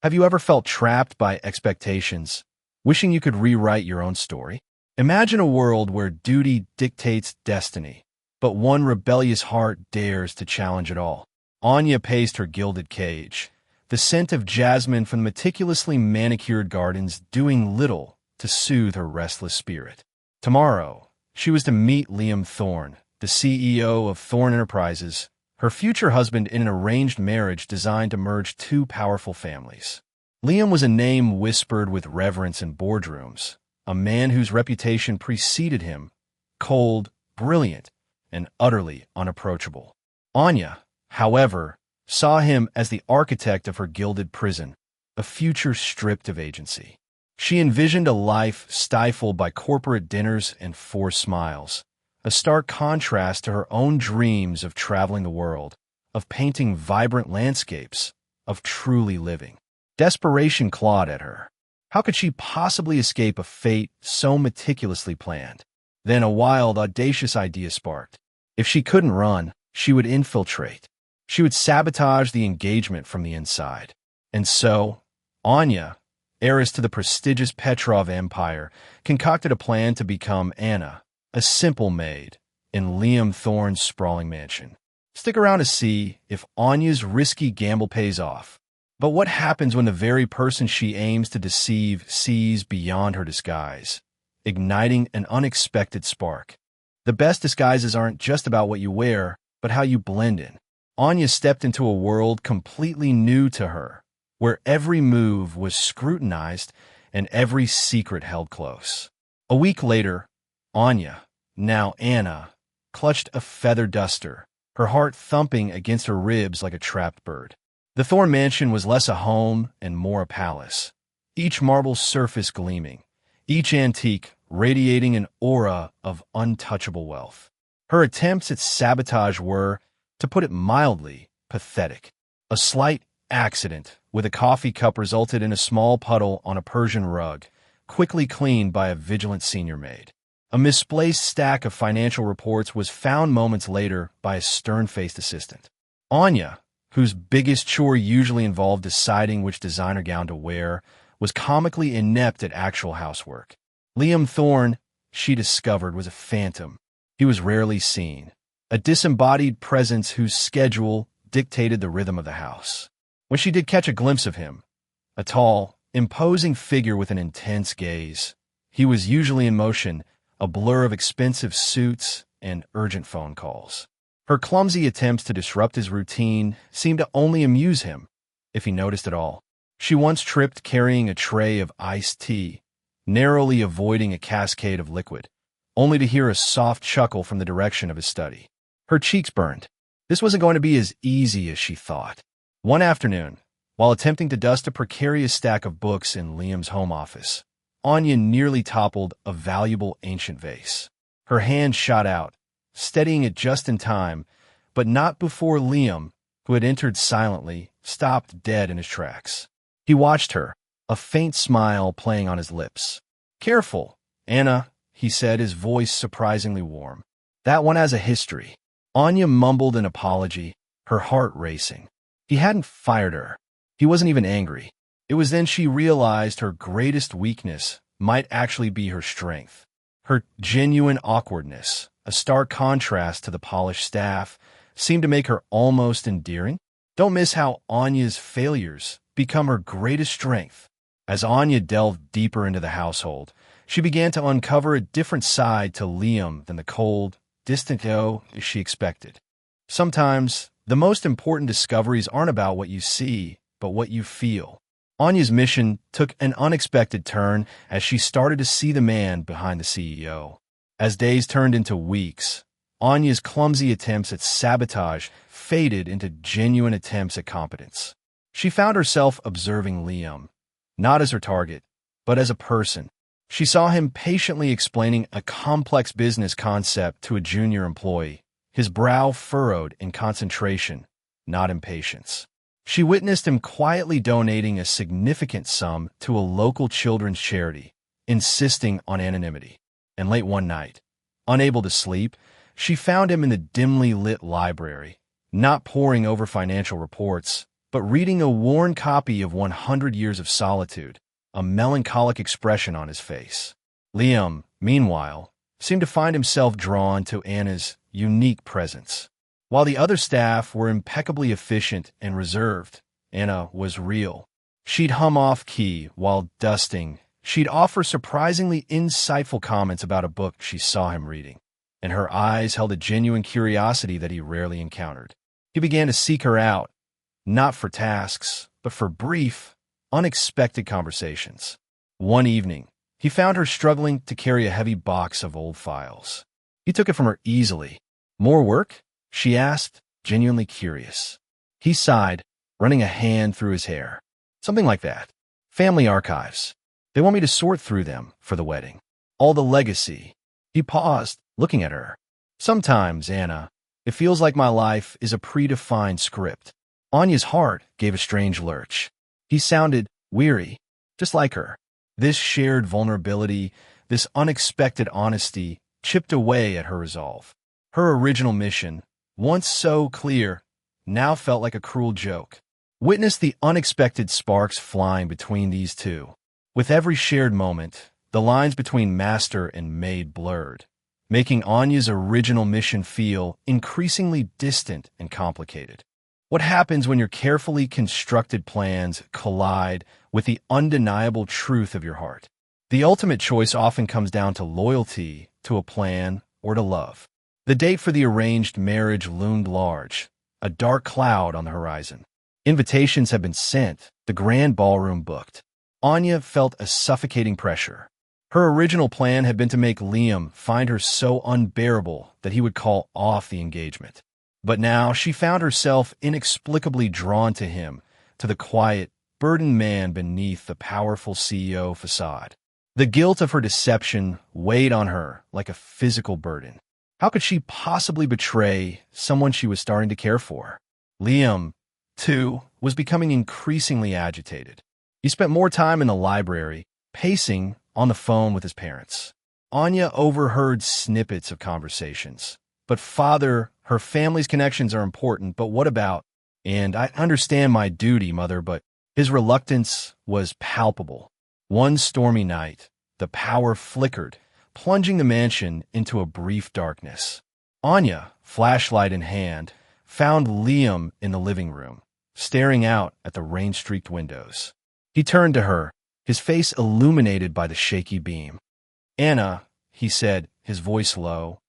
Have you ever felt trapped by expectations, wishing you could rewrite your own story? Imagine a world where duty dictates destiny, but one rebellious heart dares to challenge it all. Anya paced her gilded cage, the scent of jasmine from the meticulously manicured gardens doing little to soothe her restless spirit. Tomorrow, she was to meet Liam Thorne, the CEO of Thorne Enterprises, her future husband in an arranged marriage designed to merge two powerful families. Liam was a name whispered with reverence in boardrooms, a man whose reputation preceded him, cold, brilliant, and utterly unapproachable. Anya, however, saw him as the architect of her gilded prison, a future stripped of agency. She envisioned a life stifled by corporate dinners and forced smiles, a stark contrast to her own dreams of traveling the world, of painting vibrant landscapes, of truly living. Desperation clawed at her. How could she possibly escape a fate so meticulously planned? Then a wild, audacious idea sparked. If she couldn't run, she would infiltrate. She would sabotage the engagement from the inside. And so, Anya, heiress to the prestigious Petrov Empire, concocted a plan to become Anna, a simple maid, in Liam Thorne's sprawling mansion. Stick around to see if Anya's risky gamble pays off. But what happens when the very person she aims to deceive sees beyond her disguise, igniting an unexpected spark? The best disguises aren't just about what you wear, but how you blend in. Anya stepped into a world completely new to her, where every move was scrutinized and every secret held close. A week later, Anya, now Anna, clutched a feather duster, her heart thumping against her ribs like a trapped bird. The Thorne mansion was less a home and more a palace, each marble surface gleaming, each antique radiating an aura of untouchable wealth. Her attempts at sabotage were, to put it mildly, pathetic. A slight accident with a coffee cup resulted in a small puddle on a Persian rug, quickly cleaned by a vigilant senior maid. A misplaced stack of financial reports was found moments later by a stern-faced assistant. Anya, whose biggest chore usually involved deciding which designer gown to wear, was comically inept at actual housework. Liam Thorne, she discovered, was a phantom. He was rarely seen, a disembodied presence whose schedule dictated the rhythm of the house. When she did catch a glimpse of him, a tall, imposing figure with an intense gaze, he was usually in motion, a blur of expensive suits and urgent phone calls. Her clumsy attempts to disrupt his routine seemed to only amuse him, if he noticed at all. She once tripped carrying a tray of iced tea, narrowly avoiding a cascade of liquid, only to hear a soft chuckle from the direction of his study. Her cheeks burned. This wasn't going to be as easy as she thought. One afternoon, while attempting to dust a precarious stack of books in Liam's home office, Anya nearly toppled a valuable ancient vase. Her hand shot out, steadying it just in time, but not before Liam, who had entered silently, stopped dead in his tracks. He watched her, a faint smile playing on his lips. "Careful, Anna," he said, his voice surprisingly warm. "That one has a history." Anya mumbled an apology, her heart racing. He hadn't fired her. He wasn't even angry. It was then she realized her greatest weakness might actually be her strength. Her genuine awkwardness, a stark contrast to the polished staff, seemed to make her almost endearing. Don't miss how Anya's failures become her greatest strength. As Anya delved deeper into the household, she began to uncover a different side to Liam than the cold, distant Joe she expected. Sometimes, the most important discoveries aren't about what you see, but what you feel. Anya's mission took an unexpected turn as she started to see the man behind the CEO. As days turned into weeks, Anya's clumsy attempts at sabotage faded into genuine attempts at competence. She found herself observing Liam, not as her target, but as a person. She saw him patiently explaining a complex business concept to a junior employee, his brow furrowed in concentration, not impatience. She witnessed him quietly donating a significant sum to a local children's charity, insisting on anonymity. And late one night, unable to sleep, she found him in the dimly lit library, not poring over financial reports, but reading a worn copy of 100 Years of Solitude, a melancholic expression on his face. Liam, meanwhile, seemed to find himself drawn to Anna's unique presence. While the other staff were impeccably efficient and reserved, Anna was real. She'd hum off-key while dusting. She'd offer surprisingly insightful comments about a book she saw him reading, and her eyes held a genuine curiosity that he rarely encountered. He began to seek her out, not for tasks, but for brief, unexpected conversations. One evening, he found her struggling to carry a heavy box of old files. He took it from her easily. "More work?" she asked, genuinely curious. He sighed, running a hand through his hair. "Something like that. Family archives. They want me to sort through them for the wedding. All the legacy." He paused, looking at her. "Sometimes, Anna, it feels like my life is a predefined script." Anya's heart gave a strange lurch. He sounded weary, just like her. This shared vulnerability, this unexpected honesty, chipped away at her resolve. Her original mission, once so clear, now felt like a cruel joke. Witness the unexpected sparks flying between these two. With every shared moment, the lines between master and maid blurred, making Anya's original mission feel increasingly distant and complicated. What happens when your carefully constructed plans collide with the undeniable truth of your heart? The ultimate choice often comes down to loyalty to a plan or to love. The date for the arranged marriage loomed large, a dark cloud on the horizon. Invitations had been sent, the grand ballroom booked. Anya felt a suffocating pressure. Her original plan had been to make Liam find her so unbearable that he would call off the engagement. But now she found herself inexplicably drawn to him, to the quiet, burdened man beneath the powerful CEO facade. The guilt of her deception weighed on her like a physical burden. How could she possibly betray someone she was starting to care for? Liam, too, was becoming increasingly agitated. He spent more time in the library, pacing on the phone with his parents. Anya overheard snippets of conversations. "But father, her family's connections are important, but what about? And I understand my duty, mother," but his reluctance was palpable. One stormy night, the power flickered, plunging the mansion into a brief darkness. Anya, flashlight in hand, found Liam in the living room, staring out at the rain-streaked windows. He turned to her, his face illuminated by the shaky beam. "Anna," he said, his voice low,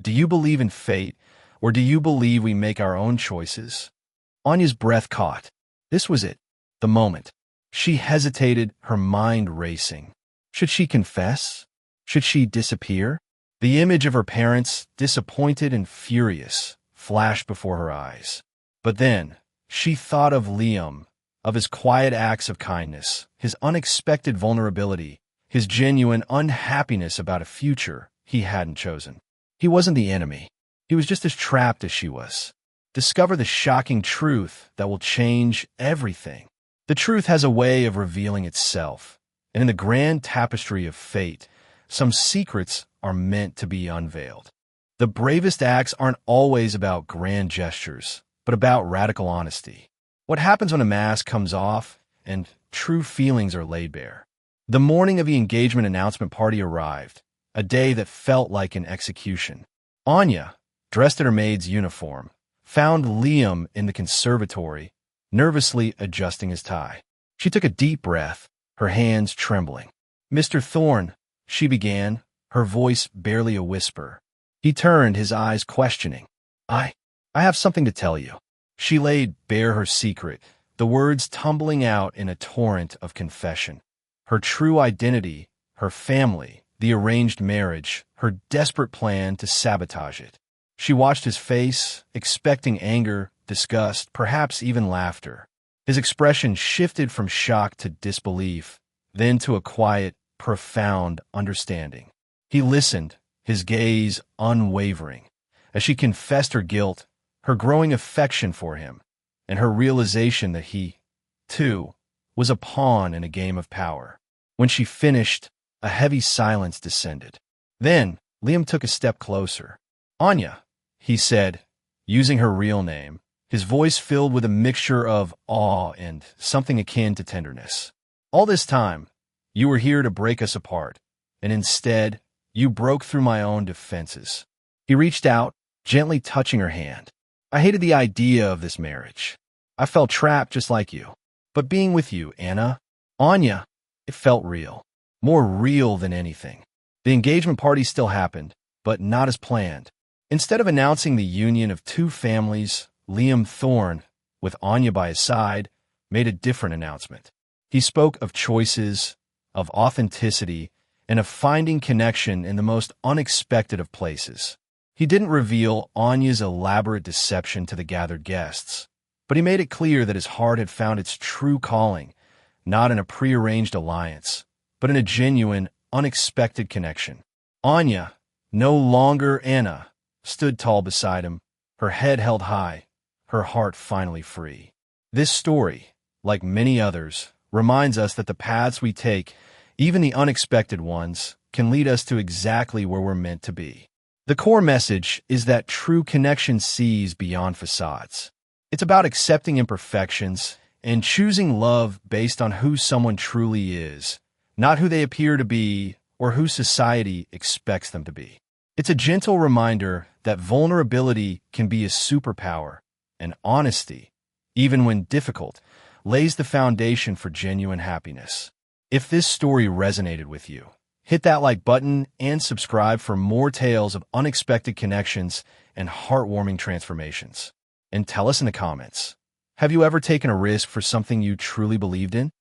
"do you believe in fate, or do you believe we make our own choices?" Anya's breath caught. This was it, the moment. She hesitated, her mind racing. Should she confess? Should she disappear? The image of her parents, disappointed and furious, flashed before her eyes. But then, she thought of Liam, of his quiet acts of kindness, his unexpected vulnerability, his genuine unhappiness about a future he hadn't chosen. He wasn't the enemy. He was just as trapped as she was. Discover the shocking truth that will change everything. The truth has a way of revealing itself, and in the grand tapestry of fate, some secrets are meant to be unveiled. The bravest acts aren't always about grand gestures, but about radical honesty. What happens when a mask comes off and true feelings are laid bare? The morning of the engagement announcement party arrived, a day that felt like an execution. Anya, dressed in her maid's uniform, found Liam in the conservatory, nervously adjusting his tie. She took a deep breath, her hands trembling. "Mr. Thorne," she began, her voice barely a whisper. He turned, his eyes questioning. I have something to tell you." She laid bare her secret, the words tumbling out in a torrent of confession. Her true identity, her family, the arranged marriage, her desperate plan to sabotage it. She watched his face, expecting anger, disgust, perhaps even laughter. His expression shifted from shock to disbelief, then to a quiet, profound understanding. He listened, his gaze unwavering, as she confessed her guilt, her growing affection for him, and her realization that he, too, was a pawn in a game of power. When she finished, a heavy silence descended. Then, Liam took a step closer. "Anya," he said, using her real name, his voice filled with a mixture of awe and something akin to tenderness. All this time, you were here to break us apart, and instead, you broke through my own defenses. He reached out, gently touching her hand. I hated the idea of this marriage. I felt trapped just like you. But being with you, Anya, it felt real. More real than anything. The engagement party still happened, but not as planned. Instead of announcing the union of two families, Liam Thorne, with Anya by his side, made a different announcement. He spoke of choices, of authenticity, and of finding connection in the most unexpected of places. He didn't reveal Anya's elaborate deception to the gathered guests, but he made it clear that his heart had found its true calling, not in a prearranged alliance, but in a genuine, unexpected connection. Anya, no longer Anna, stood tall beside him, her head held high, her heart finally free. This story, like many others, reminds us that the paths we take, even the unexpected ones, can lead us to exactly where we're meant to be. The core message is that true connection sees beyond facades. It's about accepting imperfections and choosing love based on who someone truly is, not who they appear to be or who society expects them to be. It's a gentle reminder that vulnerability can be a superpower, and honesty, even when difficult, lays the foundation for genuine happiness. If this story resonated with you, hit that like button and subscribe for more tales of unexpected connections and heartwarming transformations. And tell us in the comments, have you ever taken a risk for something you truly believed in?